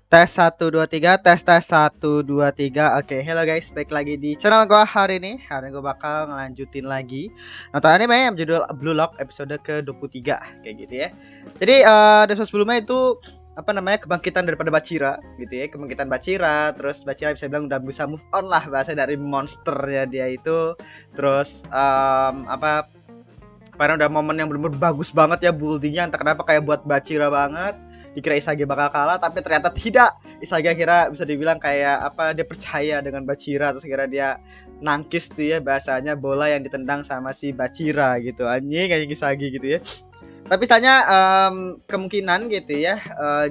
Tes 1 2 3, tes 1 2 3. Oke, hello guys, balik lagi di channel gua hari ini. Hari ini gua bakal ngelanjutin lagi nonton anime yang judul Blue Lock episode ke-23 kayak gitu ya. Jadi di episode sebelumnya itu apa namanya, kebangkitan daripada Bachira gitu ya. Kebangkitan Bachira, terus Bachira bisa bilang udah bisa move on lah bahasa dari monsternya dia itu. Terus apa, karena udah momen yang bener-bener bagus banget ya, buildingnya entah kenapa kayak buat Bachira banget. Dikira Isagi bakal kalah tapi ternyata tidak. Isagi akhirnya bisa dibilang kayak apa, dia percaya dengan Bachira, terus akhirnya dia nangkis tuh ya, bahasanya bola yang ditendang sama si Bachira gitu. Anjing Isagi gitu ya. Tapi tanya kemungkinan gitu ya.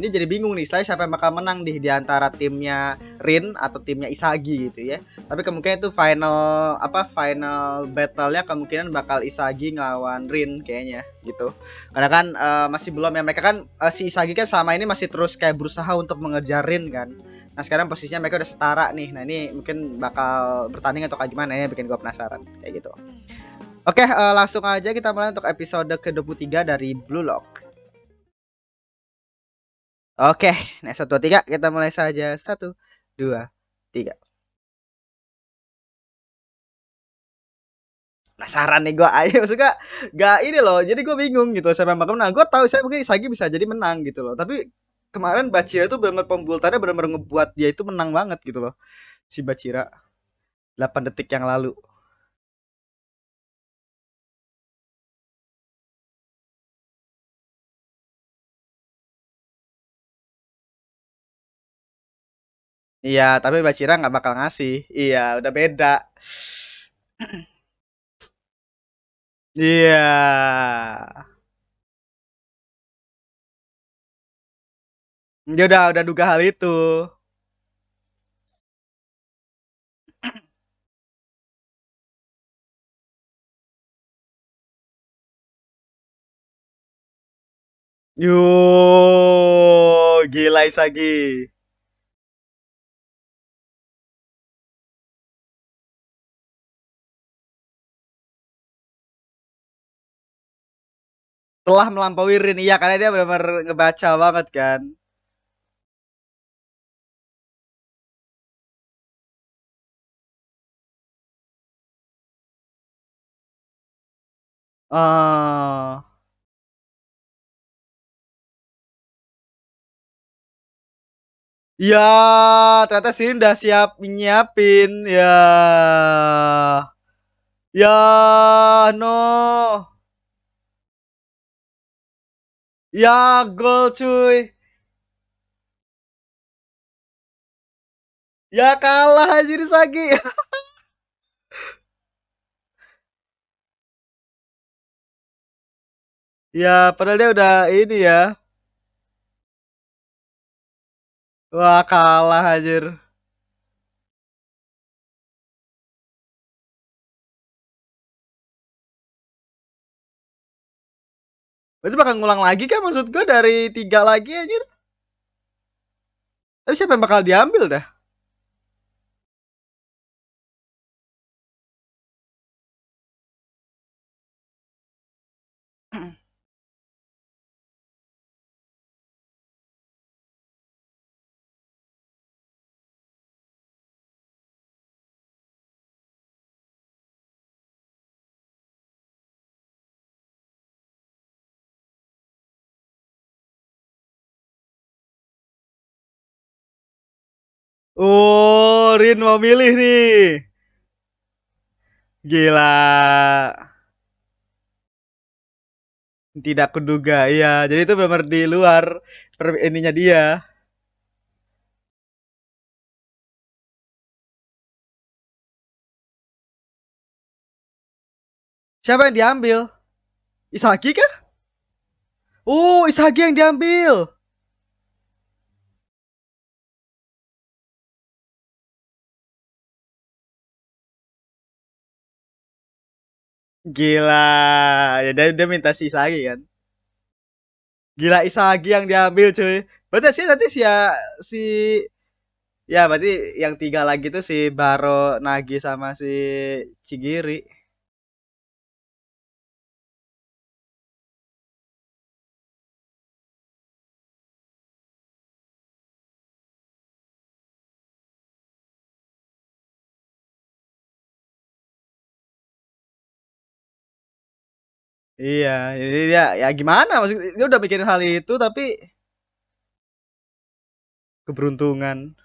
Ini jadi bingung nih, siapa yang bakal menang di antara timnya Rin atau timnya Isagi gitu ya. Tapi kemungkinan itu final battle-nya kemungkinan bakal Isagi ngelawan Rin kayaknya gitu. Karena kan masih belum ya, mereka kan si Isagi kan selama ini masih terus kayak berusaha untuk mengejar Rin kan. Nah, sekarang posisinya mereka udah setara nih. Nah, ini mungkin bakal bertanding atau kayak gimana ya, bikin gua penasaran kayak gitu. Oke, langsung aja kita mulai untuk episode ke-23 dari Blue Lock. Oke, nah 1 2 3 kita mulai saja. 1 2 3. Penasaran nih gua ayo maksudnya gak ini loh. Jadi gue bingung gitu siapa yang bakal menang. Gue tahu saya mungkin Isagi bisa jadi menang gitu loh. Tapi kemarin Bachira itu benar-benar pembultannya benar-benar ngebuat dia itu menang banget gitu loh. Si Bachira 8 detik yang lalu. Iya, tapi Bachira nggak bakal ngasih. Iya, udah beda. Iya. Dia udah duga hal itu. Yo, gila Isagi. Telah melampaui Rin, iya karena dia benar-benar ngebaca banget kan. Oh. Ya, ternyata sini udah siap nyiapin. Ya. Ya, no. Ya, gol cuy. Ya kalah aja Sagi. Ya, padahal dia udah ini ya. Wah, kalah anjir. Berarti bakal ngulang lagi kan maksud gue dari 3 lagi anjir. Tapi siapa yang bakal diambil dah? Oh, Rin mau milih nih. Gila. Tidak kuduga. Iya, jadi itu benar di luar ininya dia. Siapa yang diambil? Isagi kah? Oh, Isagi yang diambil. Gila. Ya dia minta si Isagi kan. Gila Isagi yang diambil cuy. Berarti sih nanti si ya berarti yang 3 lagi tuh si Baro, Nagi sama si Chigiri. Iya, jadi dia ya gimana maksudnya dia udah mikirin hal itu tapi keberuntungan.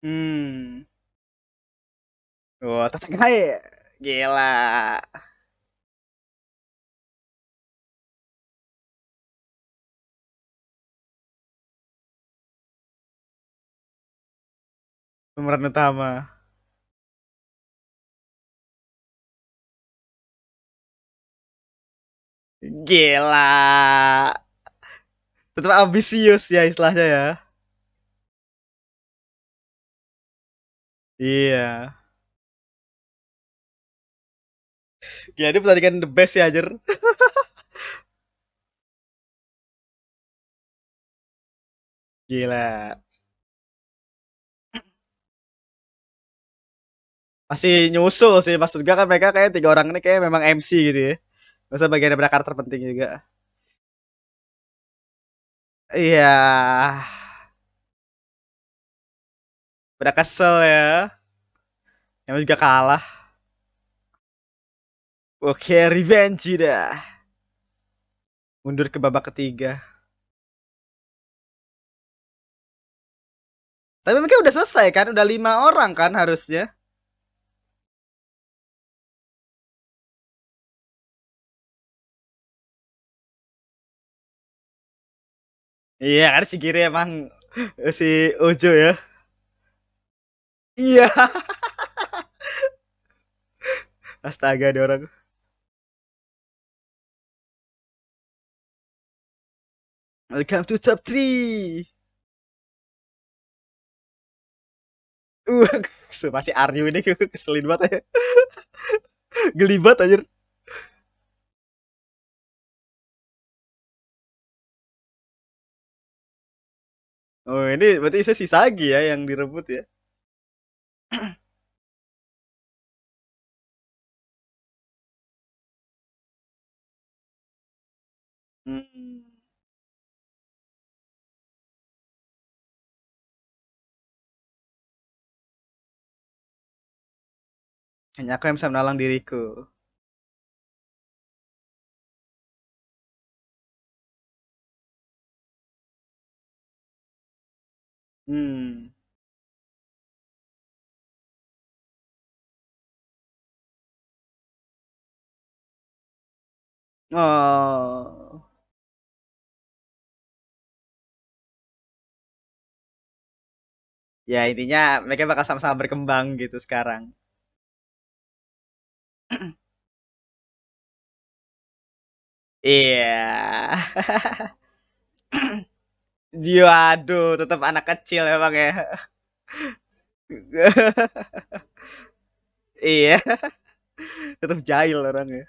Hmm. Wah, tetangga ya. Gila. Pemeran utama. Gila. Tetap ambisius ya istilahnya ya. Iya. Gila ini pertandingan the best ya anjir. Gila. Masih nyusul sih maksud gue kan mereka kayak tiga orang ini kayak memang MC gitu ya. Masa bagian dari karakter penting juga. Iya. Udah kesel ya. Yang juga kalah. Oke, revenge dah. Mundur ke babak ketiga. Tapi mereka udah selesai kan? Udah 5 orang kan harusnya. Iya kan si Giri emang si Ojo ya. Iya. Astaga dia orang. Welcome to top 3. Uh, masih Aryu ini keselin banget ya. Gelibat aja. Oh ini berarti saya si Sagi ya yang direbut ya. Hmm. Hanya aku yang bisa menolong diriku. Hmm. Oh. Ya intinya mereka bakal sama-sama berkembang gitu sekarang. Iya. Aduh, tetap anak kecil emang ya. Iya, tetap jahil orangnya.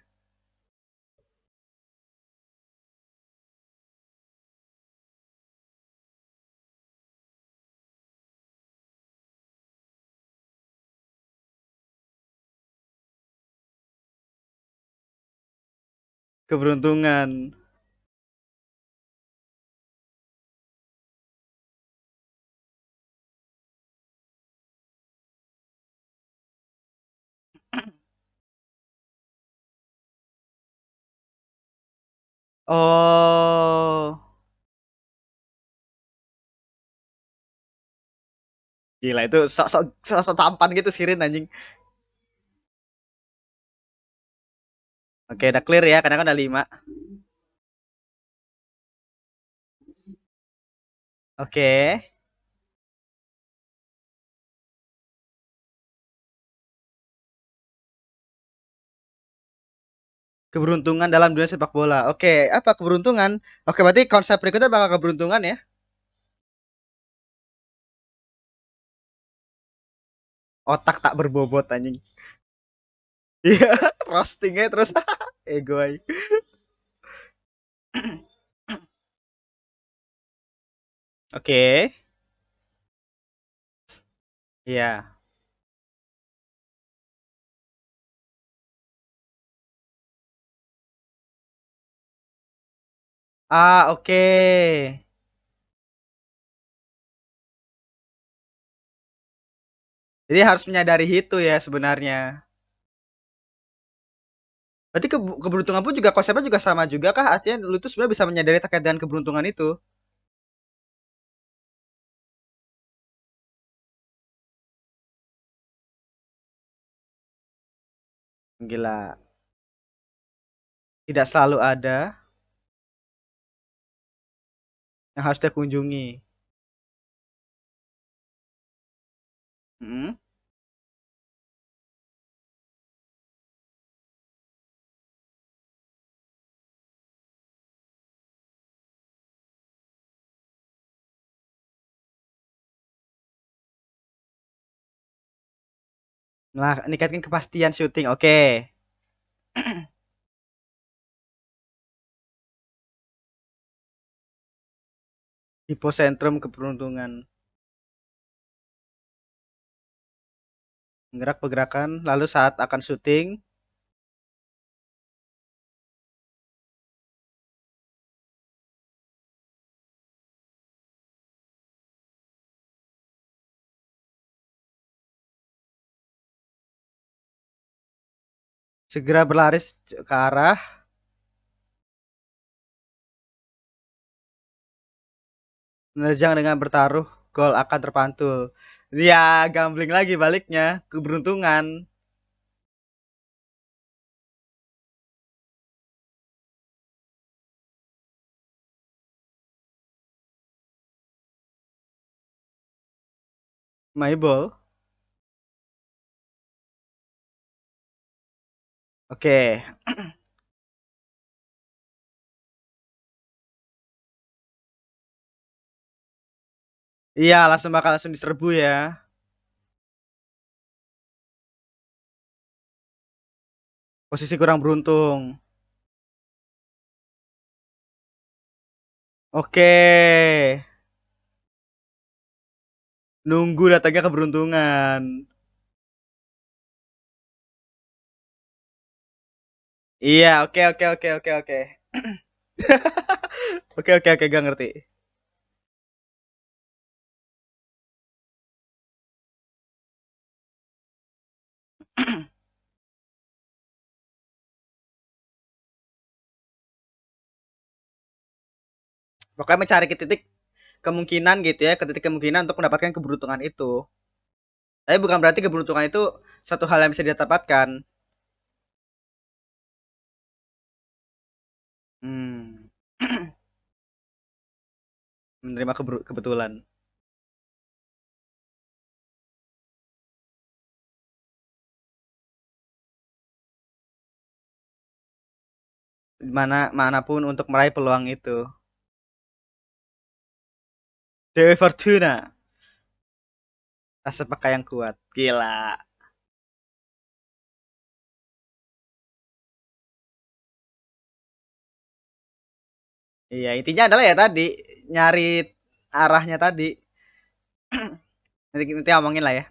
Keberuntungan. Oh, gila itu sok tampan gitu Sirin anjing. Oke, udah clear ya, karena kan ada 5. Oke. Keberuntungan dalam dunia sepak bola. Oke, apa keberuntungan? Oke, berarti konsep berikutnya bakal keberuntungan ya. Otak tak berbobot anjing. Iya, roastingnya terus ego aja. Oke. Iya. Ah, oke. Jadi harus menyadari itu ya sebenarnya. Berarti keberuntungan pun juga konsepnya juga sama juga kah? Artinya lu tuh sebenarnya bisa menyadari terkait dengan keberuntungan itu. Gila. Tidak selalu ada yang harus dia kunjungi. Mm. Nah, meningkatkan kepastian syuting. Oke. Hipocentrum keberuntungan. Menggerak pergerakan. Lalu saat akan syuting, segera berlaris ke arah menerjang dengan bertaruh. Gol akan terpantul. Ya, gambling lagi baliknya. Keberuntungan. Maibol. Oke. Iya, langsung diserbu ya. Posisi kurang beruntung. Oke. Nunggu datangnya keberuntungan. Iya, oke oke oke oke oke. Oke oke oke, gak ngerti. Pokoknya mencari ke titik kemungkinan gitu ya, ke titik kemungkinan untuk mendapatkan keberuntungan itu. Tapi bukan berarti keberuntungan itu satu hal yang bisa didapatkan. Hmm. Menerima kebetulan. Manapun untuk meraih peluang itu. Dewi Fortuna. Rasa pakai yang kuat. Gila. Iya, intinya adalah ya tadi nyari arahnya tadi. Nanti ngomongin lah ya.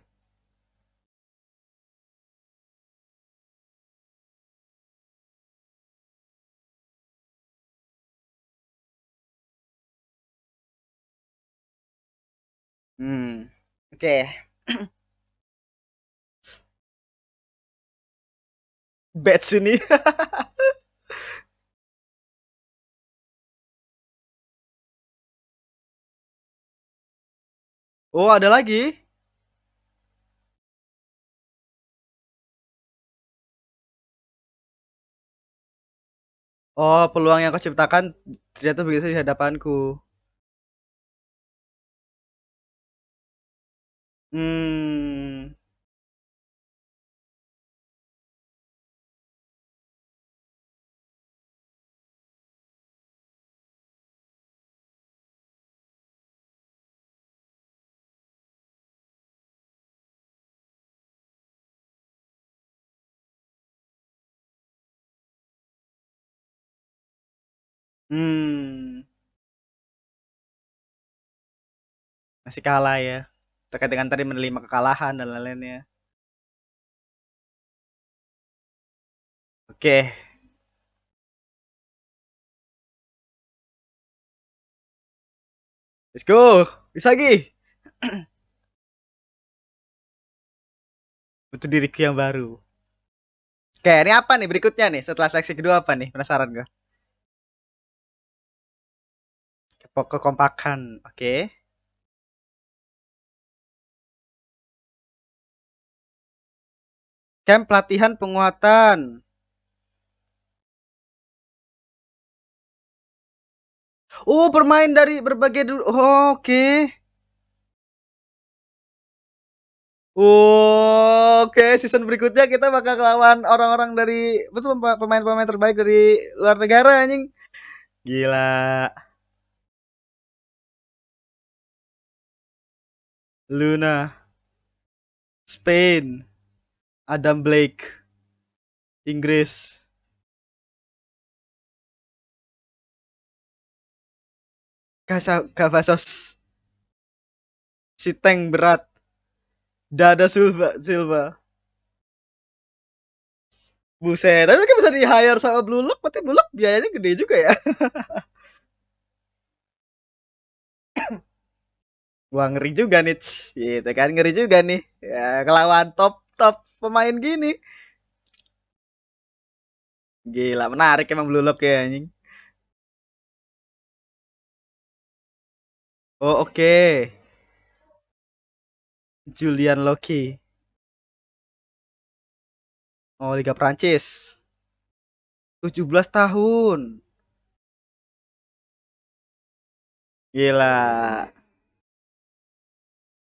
Hmm. Oke. Betsuni. Oh, ada lagi. Oh, peluang yang kau ciptakan ternyata begitu di hadapanku. Hmm. Hmm, masih kalah ya. Terkait dengan tadi menerima kekalahan dan lain-lainnya. Oke, let's go. Bisa lagi. Butuh diriku yang baru. Oke, ini apa nih berikutnya nih? Setelah seleksi kedua apa nih? Penasaran gue. Kekompakan. Oke. Camp pelatihan penguatan. Oh, bermain dari berbagai oh, oke. Oke, season berikutnya kita bakal lawan orang-orang dari betul pemain-pemain terbaik dari luar negara anjing. Gila. Luna, Spain, Adam Blake, Inggris, Cavazos, si tank berat, Dada Silva. Buset, tapi kan bisa di hire sama Blue Lock, berarti Blue Lock biayanya gede juga ya. Wah ngeri juga nih, gitu kan ngeri juga nih. Ya kelawan top top pemain gini. Gila menarik emang Blue Lock ya anjing. Oh oke, Julian Loki. Oh Liga Prancis. 17 tahun. Gila.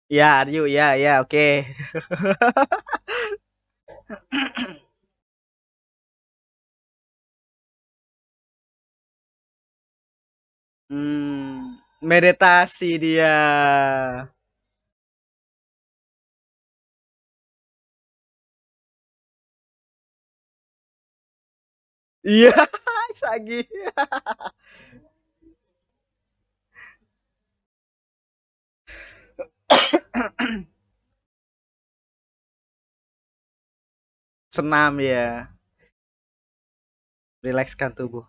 Ya, yuk ya ya oke. Meditasi dia. Iya, Sagi. Senam ya. Rilekskan tubuh.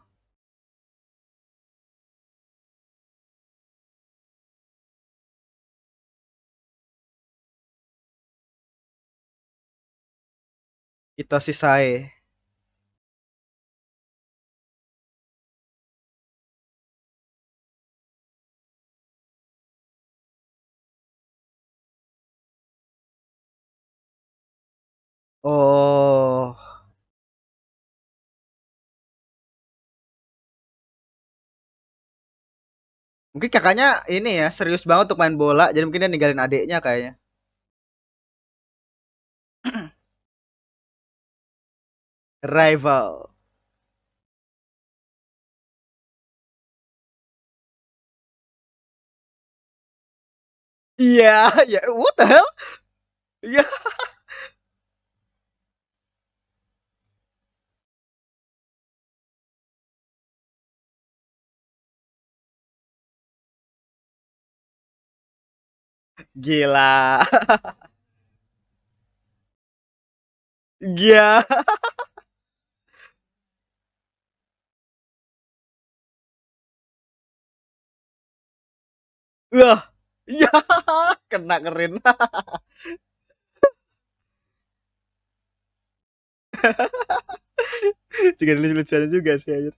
Itu sih saya. Oh, mungkin kakaknya ini ya serius banget untuk main bola, jadi mungkin dia ninggalin adiknya kayaknya. Rival. Iya, ya what the hell? Iya, gila. Gila. Wah. Iya, kena keren. Juga lucu-lucuan juga sih anjir.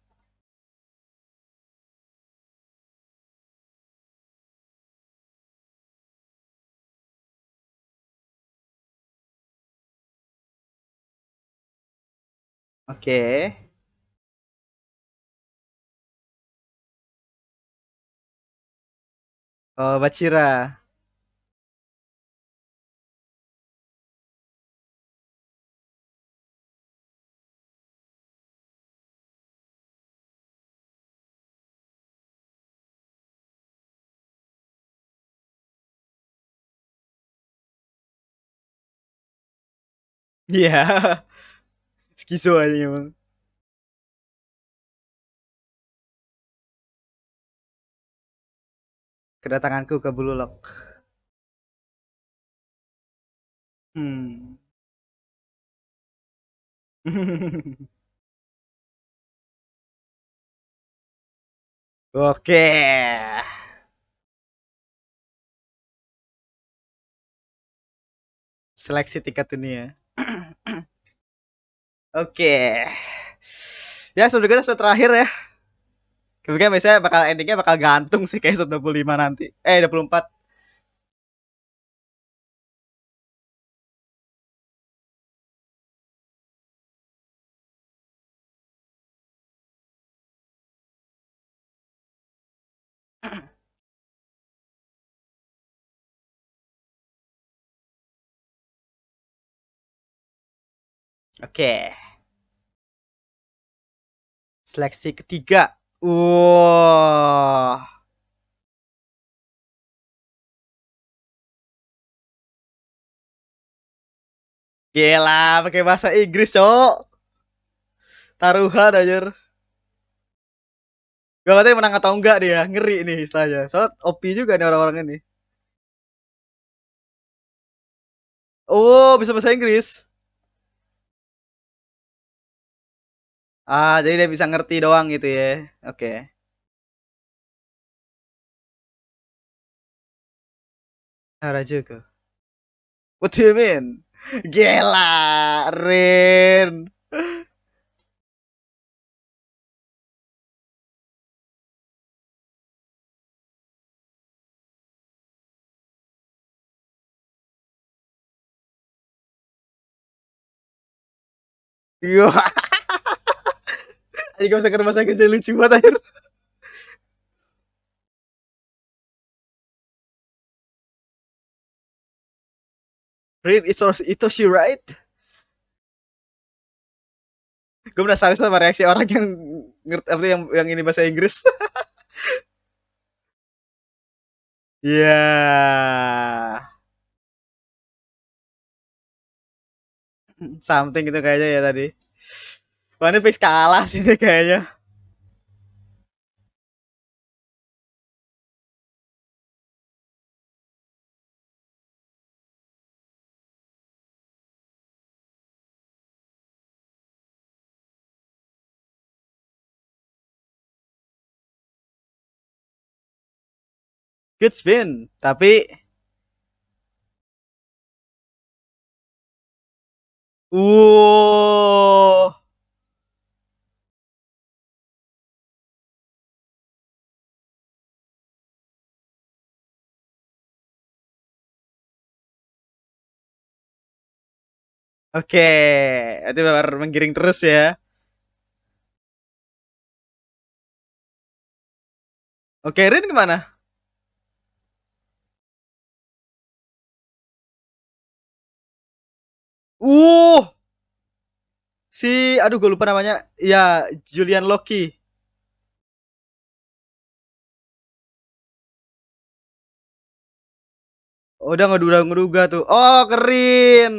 Oke. Oh, Bacira. Iya. Skizo aja emang. kedatanganku ke Blue Lock. Hmm. Oke. Seleksi tingkat dunia. Oke. Ya, sudah kita sudah terakhir ya. Kemungkinan biasanya bakal endingnya bakal gantung sih kayak 25 nanti. 24. Oke. Seleksi ketiga. Wow. Gila, pakai bahasa Inggris, cowok. Taruhan aja. Gak ngerti menang atau enggak dia. Ngeri nih istilahnya. Soalnya OP juga nih orang-orang ini. Oh, bisa bahasa Inggris. Ah, jadi dia bisa ngerti doang gitu ya. Oke. Harajuku. What do you mean? Gila, Rin. Iya, aja gak bisa ke rumah sakit jadi lucu banget aja. Rin, itu she right? Gue penasaran sama reaksi orang yang ngerti apa tuh yang ini bahasa Inggris. Iya. Yeah. Something gitu kayaknya ya tadi. Wah ini fix kalah sih ini kayaknya. Good spin. Tapi uh oke. Itu benar menggiring terus ya. Oke, Rin gimana? Uh si aduh gue lupa namanya. Ya, Julian Loki. Oh, udah ngeduga-ngeduga tuh. Oh, keren.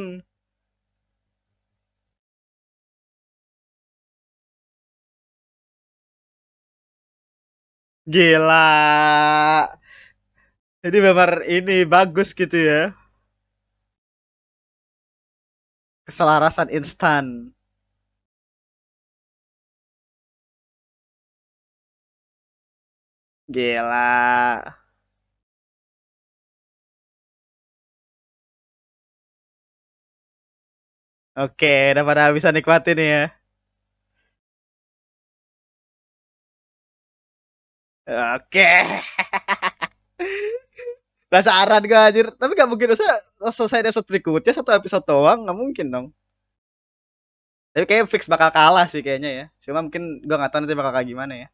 Gila. Jadi memang ini bagus gitu ya. Keselarasan instan. Gila. Oke, udah pada bisa nikmatin ya. Oke. Penasaran gue anjir. Tapi gak mungkin usah selesai episode berikutnya satu episode doang. Gak mungkin dong. Tapi kayak fix bakal kalah sih kayaknya ya. Cuma mungkin gue gak tahu nanti bakal kayak gimana ya.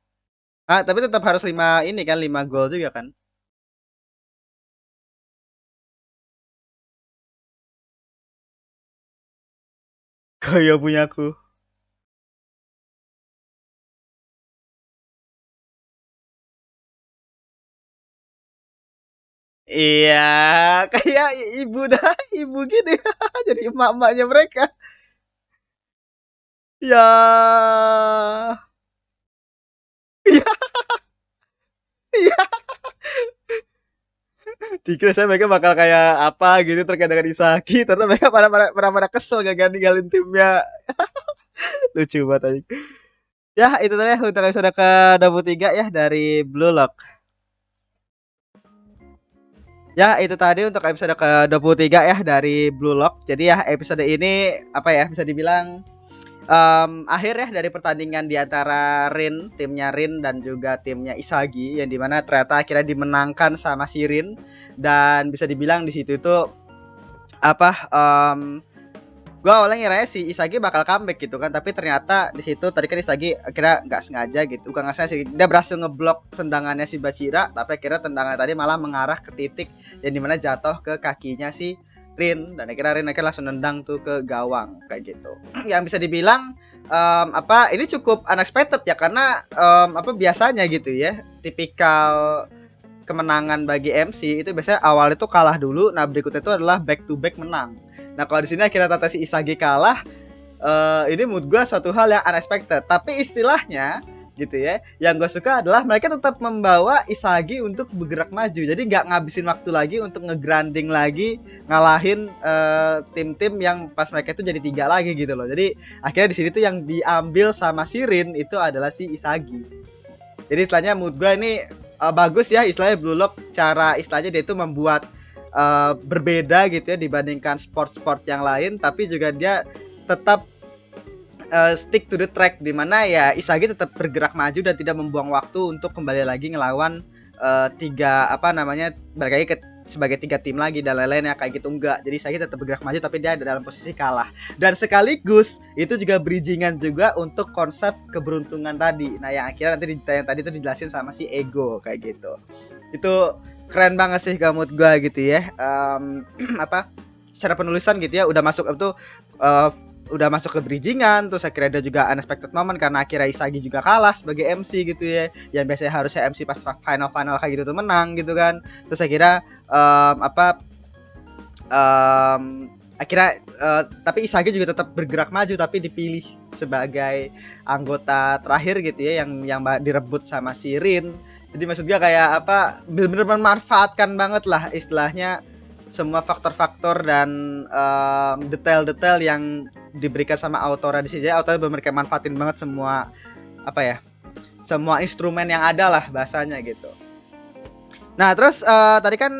Ah, tapi tetap harus 5 ini kan 5 gol juga kan. Kayak punya aku. Iya, kayak ibu dah, ibu gini. Jadi emak-emaknya mereka. Ya. Iya, iya. Dikira saya mereka bakal kayak apa gitu terkait dengan Isagi, ternyata mereka pada kesel gak ninggalin timnya. Lucu banget anjing. Ya, itu tadi ya untuk episode ke-23 ya dari Blue Lock. Ya, itu tadi untuk episode ke-23 ya dari Blue Lock. Jadi ya episode ini apa ya bisa dibilang akhir ya dari pertandingan di antara timnya Rin dan juga timnya Isagi yang dimana ternyata akhirnya dimenangkan sama si Rin dan bisa dibilang di situ itu apa gue awalnya ngira si Isagi bakal comeback gitu kan, tapi ternyata di situ tadi kan Isagi akhirnya nggak sengaja gitu, bukan nggak sengaja sih, dia berhasil ngeblok tendangannya si Bachira, tapi akhirnya tendangan tadi malah mengarah ke titik yang dimana jatuh ke kakinya si Rin dan akhirnya langsung nendang tuh ke gawang kayak gitu. Yang bisa dibilang ini cukup unexpected ya karena biasanya gitu ya tipikal kemenangan bagi MC itu biasanya awal itu kalah dulu, nah berikutnya itu adalah back to back menang. Nah kalau di sini akhirnya si Isagi kalah, ini menurut gue suatu hal yang unexpected. Tapi istilahnya gitu ya, yang gue suka adalah mereka tetap membawa Isagi untuk bergerak maju. Jadi nggak ngabisin waktu lagi untuk ngegrinding lagi, ngalahin tim-tim yang pas mereka itu jadi 3 lagi gitu loh. Jadi akhirnya di sini tuh yang diambil sama Sirin itu adalah si Isagi. Jadi istilahnya menurut gue ini bagus ya istilahnya Blue Lock, cara istilahnya dia itu membuat berbeda gitu ya dibandingkan sport-sport yang lain, tapi juga dia tetap stick to the track di mana ya Isagi tetap bergerak maju dan tidak membuang waktu untuk kembali lagi ngelawan balik lagi ke sebagai 3 tim lagi dan lain-lainnya kayak gitu, enggak. Jadi Isagi tetap bergerak maju tapi dia ada dalam posisi kalah. Dan sekaligus itu juga bridgingan juga untuk konsep keberuntungan tadi. Nah, yang akhirnya nanti yang tadi itu dijelasin sama si Ego kayak gitu. Itu keren banget sih kamu gue gitu ya. Secara penulisan gitu ya udah masuk itu udah masuk ke bridgingan, terus akhirnya ada juga unexpected moment karena akhirnya Isagi juga kalah sebagai MC gitu ya, yang biasanya harusnya MC pas final kayak gitu tuh menang gitu kan. Terus akhirnya tapi Isagi juga tetap bergerak maju tapi dipilih sebagai anggota terakhir gitu ya yang direbut sama si Rin. Jadi maksud gue kayak bener-bener memanfaatkan banget lah istilahnya semua faktor-faktor dan detail-detail yang diberikan sama autora di sini. Autora benar-benar manfaatin banget semua semua instrumen yang ada lah bahasanya gitu. Nah terus tadi kan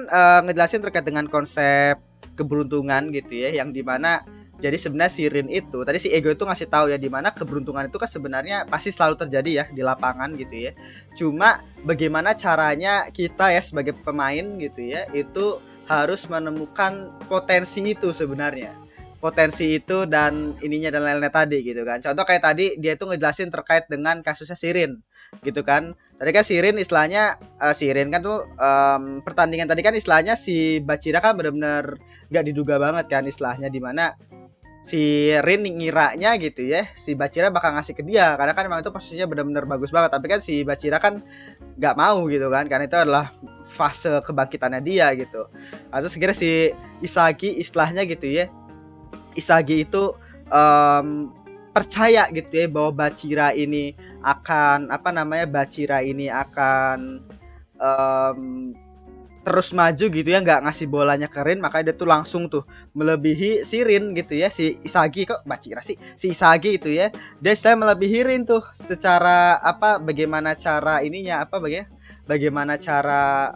ngejelasin terkait dengan konsep keberuntungan gitu ya, yang dimana jadi sebenarnya si Rin itu tadi si Ego itu ngasih tahu ya dimana keberuntungan itu kan sebenarnya pasti selalu terjadi ya di lapangan gitu ya. Cuma bagaimana caranya kita ya sebagai pemain gitu ya itu harus menemukan potensi itu sebenarnya. Potensi itu dan ininya dan lain-lain tadi gitu kan. Contoh kayak tadi dia itu ngejelasin terkait dengan kasusnya Sirin gitu kan. Tadi kan Sirin istilahnya Sirin kan tuh pertandingan tadi kan istilahnya si Bachira kan benar-benar nggak diduga banget kan istilahnya dimana si Rin ngiranya gitu ya si Bachira bakal ngasih ke dia karena kan memang itu posisinya benar-benar bagus banget, tapi kan si Bachira kan nggak mau gitu kan karena itu adalah fase kebangkitannya dia gitu. Terus kira si Isagi istilahnya gitu ya, Isagi itu percaya gitu ya bahwa Bachira ini akan Bachira ini akan terus maju gitu ya, nggak ngasih bolanya ke Rin, makanya dia tuh langsung tuh melebihi si Rin gitu ya, si Isagi kok Bachira sih, si Isagi itu ya, dia setelah melebihi Rin tuh secara bagaimana cara ininya bagaimana cara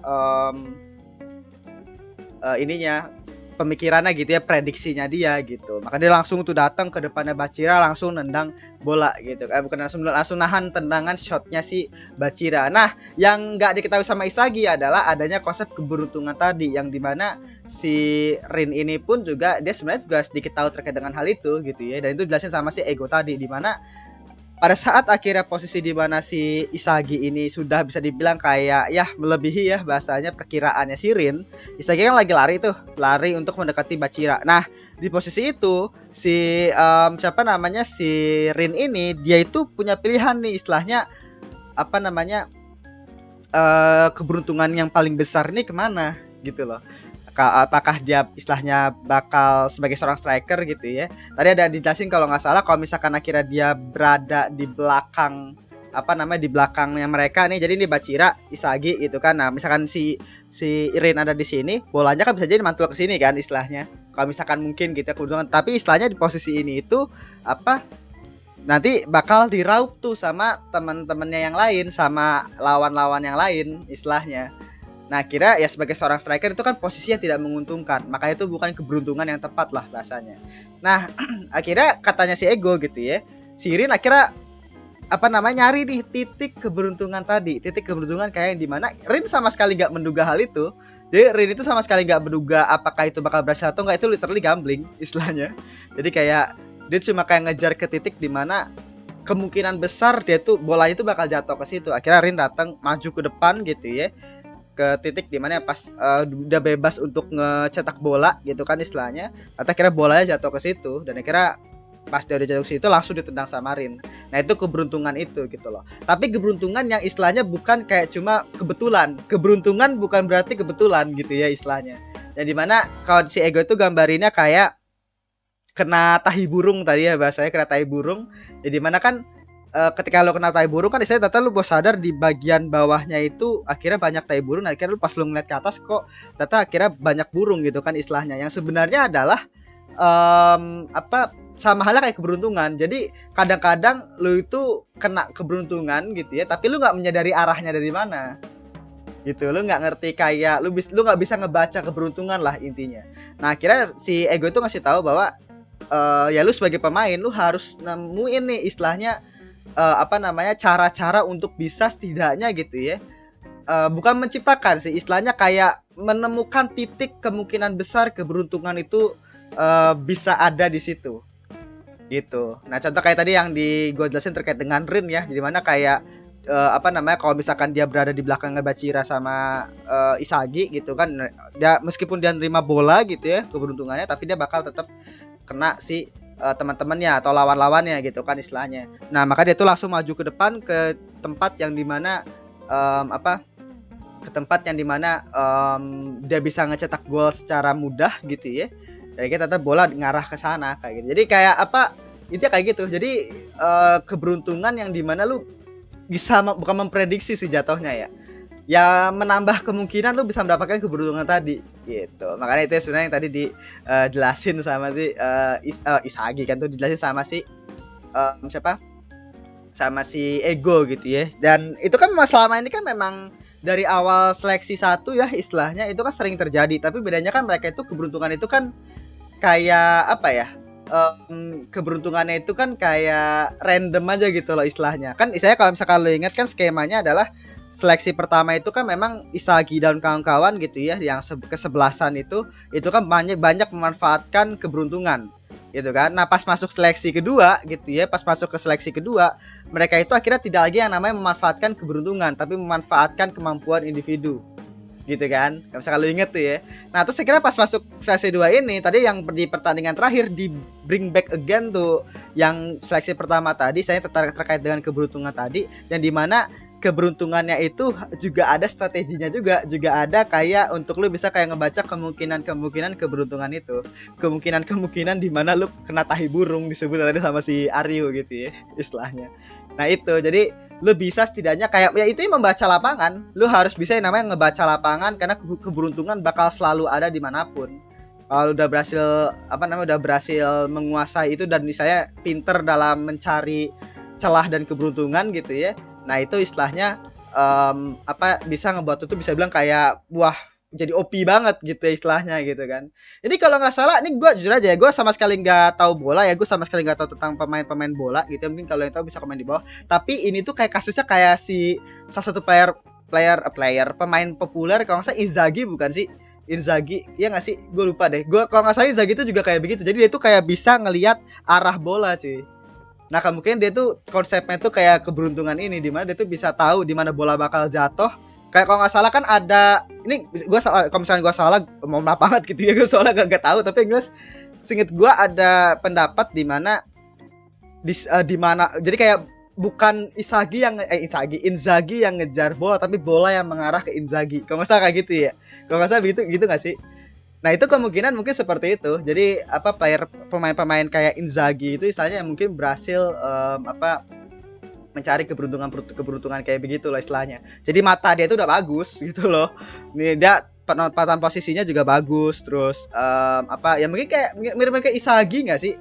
ininya pemikirannya gitu ya, prediksinya dia gitu. Maka dia langsung tuh datang ke depannya Bachira langsung nendang bola gitu. Bukan langsung nahan tendangan shotnya si Bachira. Nah, yang nggak diketahui sama Isagi adalah adanya konsep keberuntungan tadi yang dimana si Rin ini pun juga dia sebenarnya juga sedikit tahu terkait dengan hal itu gitu ya. Dan itu dijelasin sama si Ego tadi dimana pada saat akhirnya posisi di mana si Isagi ini sudah bisa dibilang kayak ya melebihi ya bahasanya perkiraannya si Rin, Isagi kan lari untuk mendekati Bachira. Nah di posisi itu si si Rin ini dia itu punya pilihan nih istilahnya keberuntungan yang paling besar nih kemana gitu loh. Apakah dia istilahnya bakal sebagai seorang striker gitu ya. Tadi ada dijelasin kalau nggak salah kalau misalkan akhirnya dia berada di belakang apa namanya di belakangnya mereka nih. Jadi ini Bachira, Isagi gitu kan. Nah, misalkan si Rin ada di sini, bolanya kan bisa jadi mantul ke sini kan istilahnya. Kalau misalkan mungkin gitu ya keuntungan, tapi istilahnya di posisi ini itu apa nanti bakal diraup tuh sama teman-temannya yang lain, sama lawan-lawan yang lain istilahnya. Nah, kira ya sebagai seorang striker itu kan posisi yang tidak menguntungkan. Makanya itu bukan keberuntungan yang tepat lah bahasanya. Nah, akhirnya katanya si Ego gitu ya. Si Rin akhirnya apa namanya nyari nih titik keberuntungan tadi. Titik keberuntungan kayak yang dimana Rin sama sekali gak menduga hal itu. Jadi Rin itu sama sekali gak menduga apakah itu bakal berhasil atau enggak. Itu literally gambling istilahnya. Jadi kayak dia cuma kayak ngejar ke titik dimana kemungkinan besar dia tuh bolanya itu bakal jatuh ke situ. Akhirnya Rin datang maju ke depan gitu ya, ke titik dimana pas udah bebas untuk ngecetak bola gitu kan istilahnya. Atau akhirnya bolanya jatuh ke situ dan akhirnya pas dia udah jatuh ke situ langsung ditendang sama Rin. Nah itu keberuntungan itu gitu loh. Tapi keberuntungan yang istilahnya bukan kayak cuma kebetulan. Keberuntungan bukan berarti kebetulan gitu ya istilahnya. Yang dimana kalau si Ego itu gambarinnya kayak kena tahi burung tadi ya bahasanya, kena tahi burung. Jadi mana kan ketika lo kena tahi burung kan istilahnya ternyata lo baru sadar di bagian bawahnya itu akhirnya banyak tahi burung. Nah, akhirnya lo pas lo ngeliat ke atas kok ternyata akhirnya banyak burung gitu kan istilahnya. Yang sebenarnya adalah apa sama halnya kayak keberuntungan. Jadi kadang-kadang lo itu kena keberuntungan gitu ya, tapi lo nggak menyadari arahnya dari mana gitu. Lu nggak ngerti kayak lu nggak bisa ngebaca keberuntungan lah intinya. Nah akhirnya si Ego itu ngasih tahu bahwa ya lu sebagai pemain lu harus nemuin nih istilahnya apa namanya cara-cara untuk bisa setidaknya gitu ya, bukan menciptakan sih istilahnya, kayak menemukan titik kemungkinan besar keberuntungan itu bisa ada di situ gitu. Nah contoh kayak tadi yang gue jelasin terkait dengan Rin ya, jadi mana kayak apa namanya kalau misalkan dia berada di belakangnya Bachira sama Isagi gitu kan, dia meskipun dia nerima bola gitu ya keberuntungannya, tapi dia bakal tetap kena si teman-temannya atau lawan-lawannya gitu kan istilahnya. Nah maka dia tuh langsung maju ke depan ke tempat yang dimana apa ke tempat yang dimana dia bisa ngecetak gol secara mudah gitu ya. Jadi kita tetap bola ngarah ke sana kayak gitu. Jadi kayak apa intinya kayak gitu. Jadi keberuntungan yang dimana lu bisa bukan memprediksi sih jatuhnya ya menambah kemungkinan lu bisa mendapatkan keberuntungan tadi gitu. Makanya itu sebenarnya yang tadi dijelasin sama si Isagi kan, tuh dijelasin sama si siapa sama si Ego gitu ya. Dan itu kan selama ini kan memang dari awal seleksi satu ya istilahnya itu kan sering terjadi, tapi bedanya kan mereka itu keberuntungan itu kan kayak apa ya, keberuntungannya itu kan kayak random aja gitu loh istilahnya. Kan istilahnya kalau misalkan lo ingat kan skemanya adalah seleksi pertama itu kan memang Isagi dan kawan-kawan gitu ya yang kesebelasan itu kan banyak memanfaatkan keberuntungan gitu kan. Nah pas masuk seleksi kedua gitu ya, pas masuk ke seleksi kedua mereka itu akhirnya tidak lagi yang namanya memanfaatkan keberuntungan, tapi memanfaatkan kemampuan individu gitu kan. Misalkan lu inget tuh ya. Nah terus saya kira pas masuk seleksi 2 ini tadi yang di pertandingan terakhir di bring back again tuh yang seleksi pertama tadi saya terkait dengan keberuntungan tadi, yang dimana keberuntungannya itu juga ada strateginya juga ada kayak untuk lu bisa kayak ngebaca kemungkinan keberuntungan itu, kemungkinan di mana lu kena tahi burung disebut tadi sama si Aryo gitu ya istilahnya. Nah itu jadi lu bisa setidaknya kayak ya itu yang membaca lapangan. Lu harus bisa yang namanya ngebaca lapangan karena keberuntungan bakal selalu ada dimanapun. Kalau udah berhasil udah berhasil menguasai itu dan misalnya pinter dalam mencari celah dan keberuntungan gitu ya. Nah itu istilahnya bisa ngebuat itu bisa bilang kayak wah jadi OP banget gitu ya istilahnya gitu kan. Jadi kalau nggak salah ini gue jujur aja ya, gue sama sekali nggak tahu bola ya, gue sama sekali nggak tahu tentang pemain bola gitu. Mungkin kalau yang tahu bisa komen di bawah. Tapi ini tuh kayak kasusnya kayak si salah satu pemain populer kalau nggak salah Inzaghi bukan sih? Inzaghi ya nggak sih? Gue lupa deh. Gue kalau nggak salah Inzaghi itu juga kayak begitu. Jadi dia tuh kayak bisa ngelihat arah bola cuy. Nah kemungkinan dia tuh konsepnya tuh kayak keberuntungan ini, dimana dia tuh bisa tahu di mana bola bakal jatuh. Kayak kalau nggak salah kan ada ini gue salah, kalau misalnya gue salah mau maaf banget gitu ya, gue soalnya gak tahu, tapi yang jelas seinget gue ada pendapat di mana jadi kayak bukan Inzaghi yang ngejar bola, tapi bola yang mengarah ke Inzaghi. Kalau nggak salah kayak gitu ya, kalau nggak salah gitu nggak sih? Nah itu kemungkinan mungkin seperti itu. Jadi pemain-pemain kayak Inzaghi itu istilahnya mungkin berhasil mencari keberuntungan kayak begitu loh istilahnya. Jadi mata dia itu udah bagus gitu loh. Nih dia penempatan posisinya juga bagus. Terus apa ya mungkin kayak mirip-mirip kayak Isagi nggak sih?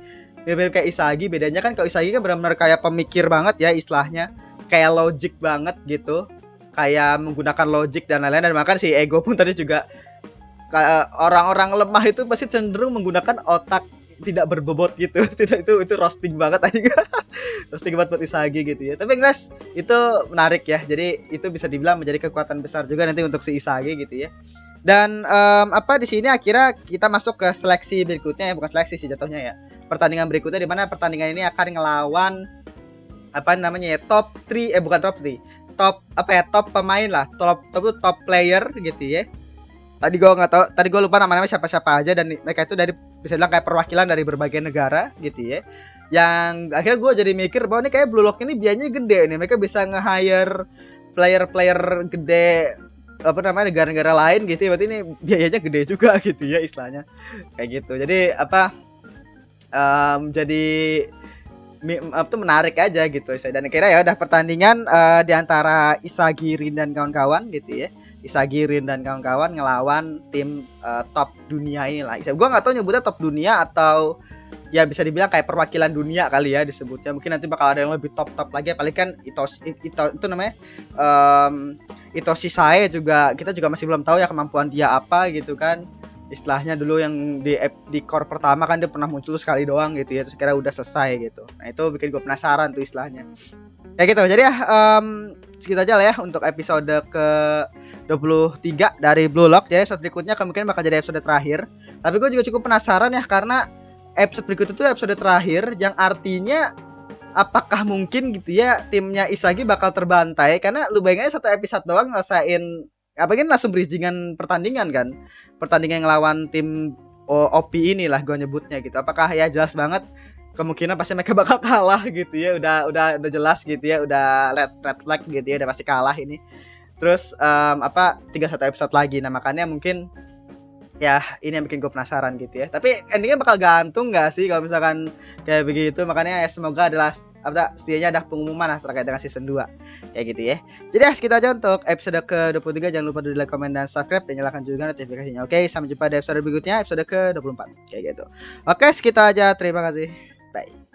Mirip-mirip kayak Isagi. Bedanya kan kalau Isagi kan benar-benar kayak pemikir banget ya istilahnya. Kayak logic banget gitu. Kayak menggunakan logic dan lain-lain. Dan bahkan si Ego pun tadi juga orang-orang lemah itu pasti cenderung menggunakan otak tidak berbobot gitu. Tidak, itu roasting banget aja. Roasting banget buat Isagi gitu ya. Tapi jelas itu menarik ya. Jadi itu bisa dibilang menjadi kekuatan besar juga nanti untuk si Isagi gitu ya. Dan apa di sini akhirnya kita masuk ke seleksi berikutnya ya, bukan seleksi sih jatuhnya ya. Pertandingan berikutnya di mana pertandingan ini akan ngelawan apa namanya ya, top 3 bukan top 3. Top apa ya, top pemain lah, top player gitu ya. Tadi gue nggak tahu, tadi gue lupa namanya siapa-siapa aja, dan mereka itu dari bisa bilang kayak perwakilan dari berbagai negara gitu ya. Yang akhirnya gue jadi mikir bahwa ini kayak Blue Lock ini biayanya gede nih, mereka bisa nge-hire player-player gede apa namanya negara-negara lain gitu ya. Berarti ini biayanya gede juga gitu ya istilahnya kayak gitu. Jadi apa jadi itu menarik aja gitu. Dan akhirnya ya udah pertandingan di antara Isagi Rin dan kawan-kawan gitu ya. Isagi Rin dan kawan-kawan ngelawan tim top dunia ini lah. Gue nggak tahu nyebutnya top dunia atau ya bisa dibilang kayak perwakilan dunia kali ya disebutnya. Mungkin nanti bakal ada yang lebih top lagi. Paling kan itu namanya Itoshi Sae juga, kita juga masih belum tahu ya kemampuan dia apa gitu kan. Istilahnya dulu yang di core pertama kan dia pernah muncul sekali doang gitu ya, terus kira udah selesai gitu. Nah itu bikin gue penasaran tuh istilahnya kayak gitu. Jadi ya segitu aja lah ya untuk episode ke 23 dari Blue Lock. Jadi episode berikutnya kemungkinan bakal jadi episode terakhir. Tapi gue juga cukup penasaran ya, karena episode berikut itu episode terakhir, yang artinya apakah mungkin gitu ya timnya Isagi bakal terbantai. Karena lu bayangin satu episode doang ngerasain apa kan langsung bridgingan pertandingan kan. Pertandingan ngelawan tim OP inilah gue nyebutnya gitu. Apakah ya jelas banget kemungkinan pasti mereka bakal kalah gitu ya. Udah jelas gitu ya, udah red flag gitu ya, udah pasti kalah ini. Terus apa tinggal satu episode lagi. Nah makanya mungkin ya ini yang bikin gue penasaran gitu ya. Tapi endingnya bakal gantung gak sih kalau misalkan kayak begitu. Makanya ya semoga adalah setidaknya ada pengumuman lah terkait dengan season 2 kayak gitu ya. Jadi ya segitu aja untuk episode ke-23. Jangan lupa di like, comment, dan subscribe, dan nyalakan juga notifikasinya. Oke, sampai jumpa di episode berikutnya, episode ke-24 kayak gitu. Oke, segitu aja, terima kasih, bye.